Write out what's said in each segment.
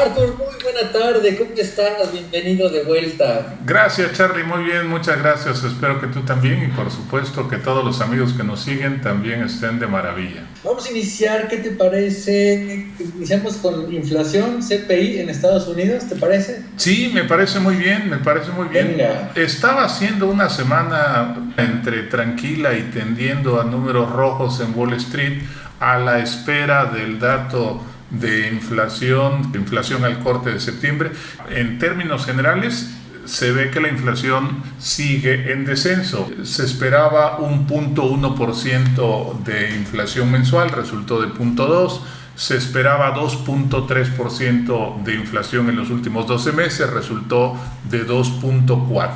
Arthur, muy buena tarde, ¿cómo estás? Bienvenido de vuelta. Gracias, Charlie, muy bien, muchas gracias. Espero que tú también y por supuesto que todos los amigos que nos siguen también estén de maravilla. Vamos a iniciar, ¿qué te parece? Iniciamos con inflación, CPI en Estados Unidos, ¿te parece? Sí, me parece muy bien, me parece muy bien. Venga. Estaba siendo una semana entre tranquila y tendiendo a números rojos en Wall Street a la espera del dato de inflación al corte de septiembre. En términos generales, se ve que la inflación sigue en descenso. Se esperaba un 0.1% de inflación mensual, resultó de 0.2%. Se esperaba 2.3% de inflación en los últimos 12 meses, resultó de 2.4%.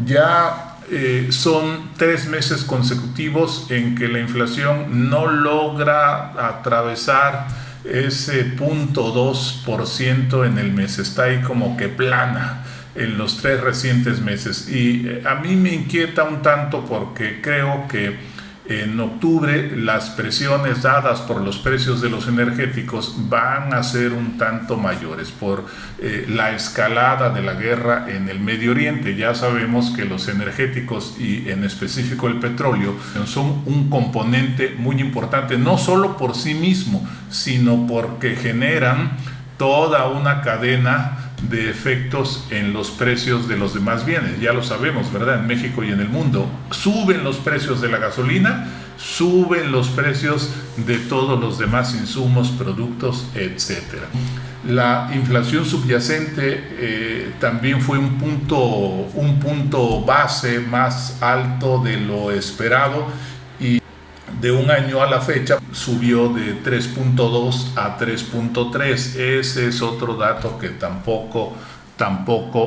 Ya son 3 meses consecutivos en que la inflación no logra atravesar ese 0.2% en el mes, está ahí como que plana en los 3 recientes meses, y a mí me inquieta un tanto porque creo que en octubre las presiones dadas por los precios de los energéticos van a ser un tanto mayores por la escalada de la guerra en el Medio Oriente. Ya sabemos que los energéticos y en específico el petróleo son un componente muy importante, no solo por sí mismo, sino porque generan toda una cadena de efectos en los precios de los demás bienes. Ya lo sabemos, ¿verdad? En México y en el mundo suben los precios de la gasolina, suben los precios de todos los demás insumos, productos, etc. La inflación subyacente también fue un punto base más alto de lo esperado, y de un año a la fecha subió de 3.2 a 3.3. Ese es otro dato que tampoco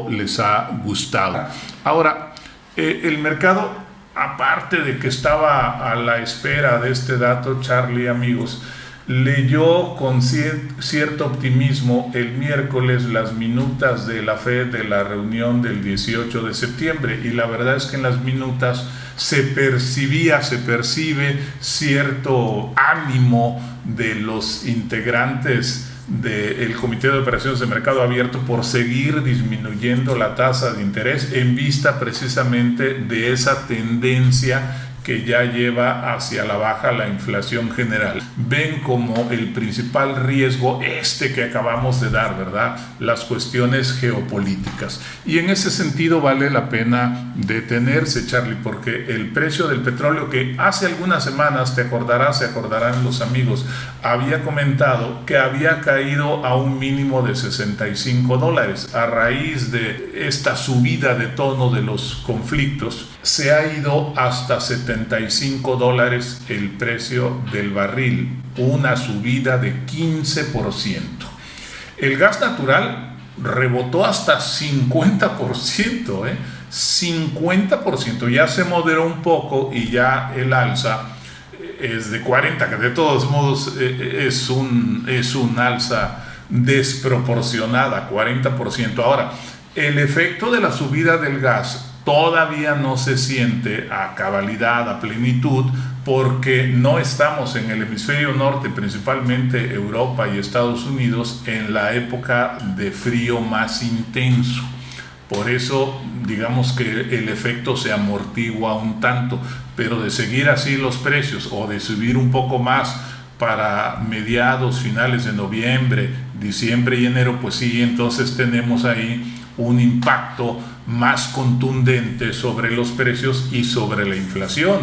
les ha gustado. Ahora, el mercado, aparte de que estaba a la espera de este dato, Charlie, amigos, leyó con cierto optimismo el miércoles las minutas de la FED de la reunión del 18 de septiembre, y la verdad es que en las minutas se percibe cierto ánimo de los integrantes del Comité de Operaciones de Mercado Abierto por seguir disminuyendo la tasa de interés en vista precisamente de esa tendencia que ya lleva hacia la baja la inflación general. Ven como el principal riesgo que acabamos de dar, ¿verdad? Las cuestiones geopolíticas. Y en ese sentido vale la pena detenerse, Charlie, porque el precio del petróleo, que hace algunas semanas, se acordarán los amigos, había comentado que había caído a un mínimo de $65. A raíz de esta subida de tono de los conflictos, se ha ido hasta $75 el precio del barril, una subida de 15%. El gas natural rebotó hasta 50%, 50%, ya se moderó un poco y ya el alza es de 40%, que de todos modos es un alza desproporcionada, 40%. Ahora, el efecto de la subida del gas todavía no se siente a cabalidad, a plenitud, porque no estamos en el hemisferio norte, principalmente Europa y Estados Unidos, en la época de frío más intenso. Por eso, digamos que el efecto se amortigua un tanto, pero de seguir así los precios o de subir un poco más para mediados, finales de noviembre, diciembre y enero, pues sí, entonces tenemos ahí un impacto más contundente sobre los precios y sobre la inflación.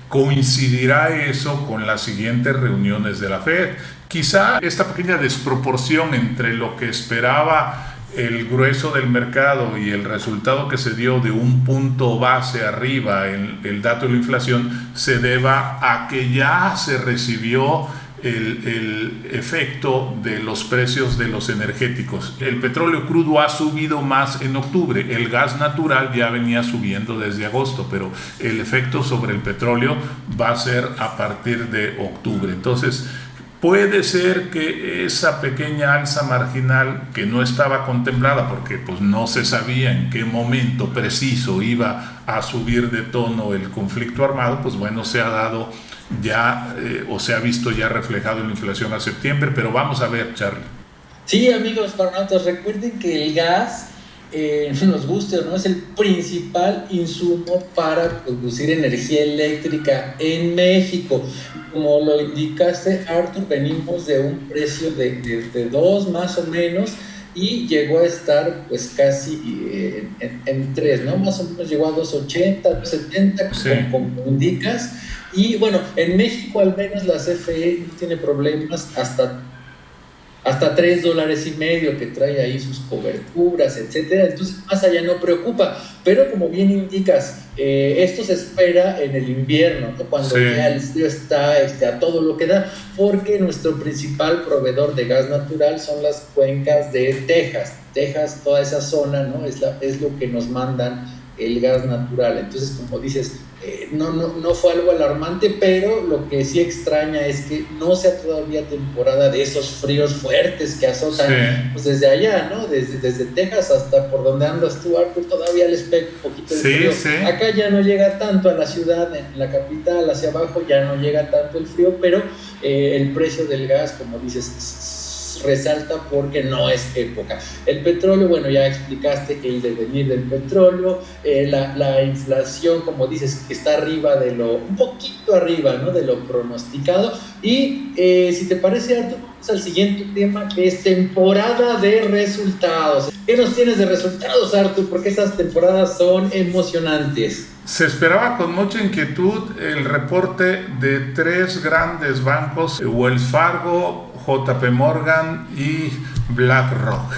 ¿Coincidirá eso con las siguientes reuniones de la FED? Quizá esta pequeña desproporción entre lo que esperaba el grueso del mercado y el resultado que se dio de un punto base arriba en el dato de la inflación se deba a que ya se recibió el efecto de los precios de los energéticos. El petróleo crudo ha subido más en octubre, el gas natural ya venía subiendo desde agosto, pero el efecto sobre el petróleo va a ser a partir de octubre. Entonces, puede ser que esa pequeña alza marginal que no estaba contemplada porque pues no se sabía en qué momento preciso iba a subir de tono el conflicto armado, pues bueno, se ha dado ya o se ha visto ya reflejado en la inflación a septiembre, pero vamos a ver, Charlie. Sí, amigos paronautas, recuerden que el gas, nos guste o no, es el principal insumo para producir energía eléctrica en México. Como lo indicaste, Arthur, venimos de un precio de 2 más o menos y llegó a estar pues casi en 3, ¿no? Más o menos llegó a 2.80, 2.70, Sí, como indicas. Y bueno, en México al menos la CFE no tiene problemas hasta $3.50 que trae ahí sus coberturas, etcétera. Entonces, más allá no preocupa. Pero como bien indicas, esto se espera en el invierno, ¿no? Cuando sí, ya el frío está a todo lo que da, porque nuestro principal proveedor de gas natural son las cuencas de Texas. Texas, toda esa zona, ¿no? Es lo que nos mandan el gas natural. Entonces, como dices, no fue algo alarmante, pero lo que sí extraña es que no sea todavía temporada de esos fríos fuertes que sí, azotan pues desde allá, ¿no? Desde Texas hasta por donde andas tú, Arthur, todavía les pega un poquito el sí, frío. sí. Acá ya no llega tanto a la ciudad, en la capital, hacia abajo ya no llega tanto el frío, pero el precio del gas, como dices, resalta porque no es época. El petróleo, bueno, ya explicaste que el devenir del petróleo, la inflación, como dices, está arriba un poquito arriba, ¿no? De lo pronosticado. Y si te parece, Arturo, vamos al siguiente tema, que es temporada de resultados. ¿Qué nos tienes de resultados, Arturo? Porque estas temporadas son emocionantes. Se esperaba con mucha inquietud el reporte de tres grandes bancos, Wells Fargo, JP Morgan y BlackRock.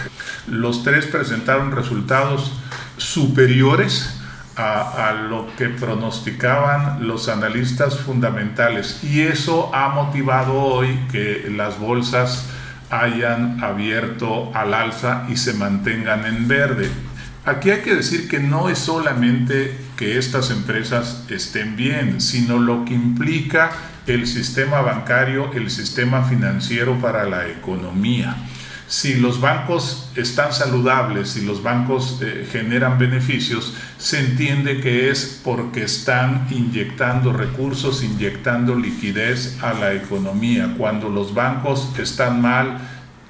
Los tres presentaron resultados superiores a lo que pronosticaban los analistas fundamentales, y eso ha motivado hoy que las bolsas hayan abierto al alza y se mantengan en verde. Aquí hay que decir que no es solamente que estas empresas estén bien, sino lo que implica el sistema bancario, el sistema financiero para la economía. Si los bancos están saludables, si los bancos generan beneficios, se entiende que es porque están inyectando recursos, inyectando liquidez a la economía. Cuando los bancos están mal,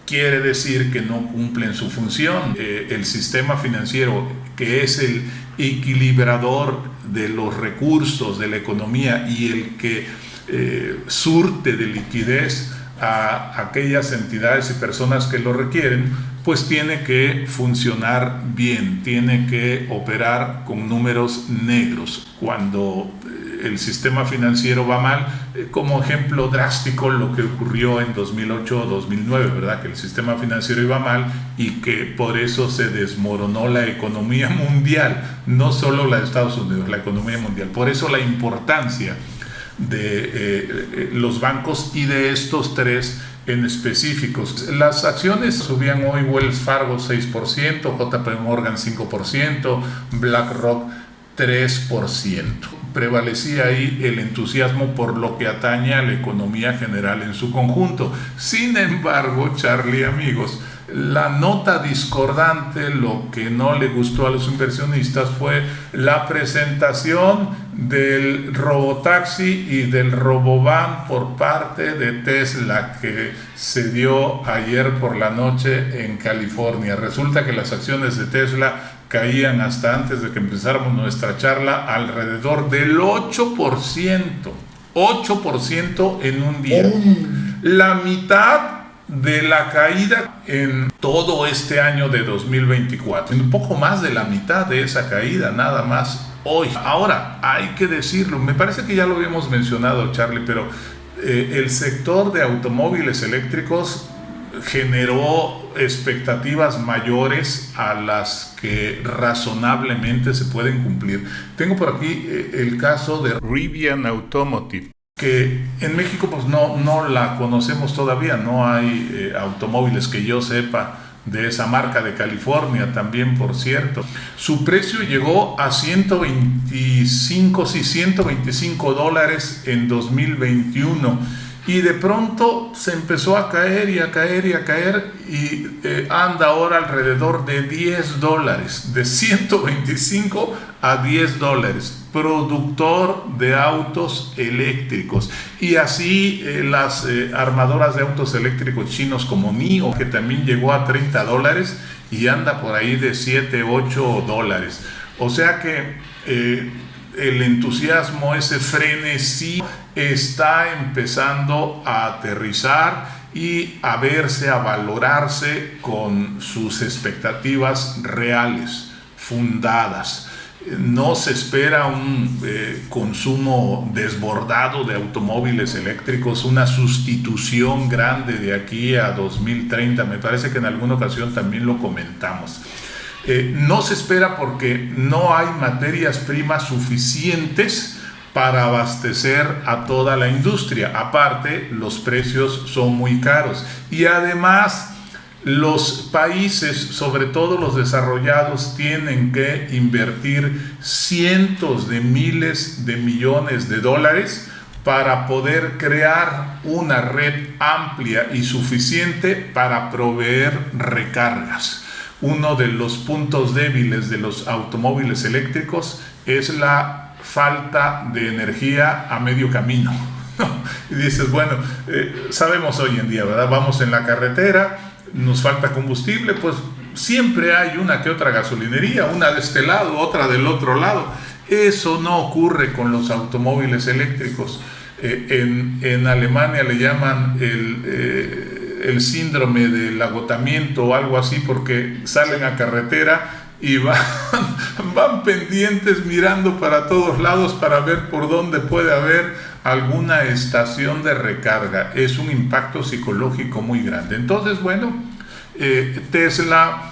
quiere decir que no cumplen su función. El sistema financiero, que es el equilibrador de los recursos de la economía y el que surte de liquidez a aquellas entidades y personas que lo requieren, pues tiene que funcionar bien, tiene que operar con números negros. Cuando el sistema financiero va mal, como ejemplo drástico lo que ocurrió en 2008 o 2009, ¿verdad? Que el sistema financiero iba mal y que por eso se desmoronó la economía mundial, no solo la de Estados Unidos, la economía mundial. Por eso la importancia de los bancos y de estos tres en específicos. Las acciones subían hoy: Wells Fargo 6%, JP Morgan 5%, BlackRock 3%. Prevalecía ahí el entusiasmo por lo que atañe a la economía general en su conjunto. Sin embargo, Charlie, amigos, la nota discordante, lo que no le gustó a los inversionistas, fue la presentación del robotaxi y del robovan por parte de Tesla, que se dio ayer por la noche en California. Resulta que las acciones de Tesla caían hasta antes de que empezáramos nuestra charla alrededor del 8%. 8% en un día. La mitad de la caída en todo este año de 2024. Un poco más de la mitad de esa caída, nada más hoy. Ahora, hay que decirlo, me parece que ya lo habíamos mencionado, Charlie, pero el sector de automóviles eléctricos generó expectativas mayores a las que razonablemente se pueden cumplir. Tengo por aquí el caso de Rivian Automotive, que en México pues no la conocemos todavía, no hay automóviles que yo sepa de esa marca, de California también, por cierto. Su precio llegó a $125 en 2021, y de pronto se empezó a caer y a caer y a caer y anda ahora alrededor de $10, de 125 a $10, productor de autos eléctricos. Y así las armadoras de autos eléctricos chinos como NIO, que también llegó a $30 y anda por ahí de $7-8. O sea que el entusiasmo, ese frenesí, está empezando a aterrizar y a verse, a valorarse con sus expectativas reales, fundadas. No se espera un consumo desbordado de automóviles eléctricos, una sustitución grande de aquí a 2030. Me parece que en alguna ocasión también lo comentamos. No se espera porque no hay materias primas suficientes para abastecer a toda la industria. Aparte, los precios son muy caros y además los países, sobre todo los desarrollados, tienen que invertir cientos de miles de millones de dólares para poder crear una red amplia y suficiente para proveer recargas. Uno de los puntos débiles de los automóviles eléctricos es la falta de energía a medio camino. Y dices, bueno, sabemos hoy en día, ¿verdad? Vamos en la carretera, nos falta combustible, pues siempre hay una que otra gasolinería, una de este lado, otra del otro lado. Eso no ocurre con los automóviles eléctricos. En Alemania le llaman el síndrome del agotamiento o algo así, porque salen a carretera y van pendientes mirando para todos lados para ver por dónde puede haber alguna estación de recarga. Es un impacto psicológico muy grande. Entonces, bueno, Tesla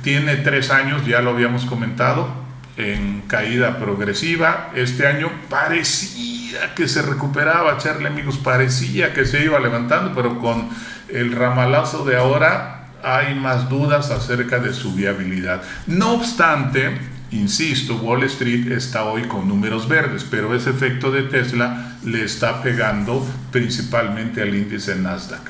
tiene 3 años, ya lo habíamos comentado, en caída progresiva. Este año parecía que se recuperaba, Charlie, amigos, parecía que se iba levantando, pero con el ramalazo de ahora hay más dudas acerca de su viabilidad. No obstante, insisto, Wall Street está hoy con números verdes, pero ese efecto de Tesla le está pegando principalmente al índice Nasdaq.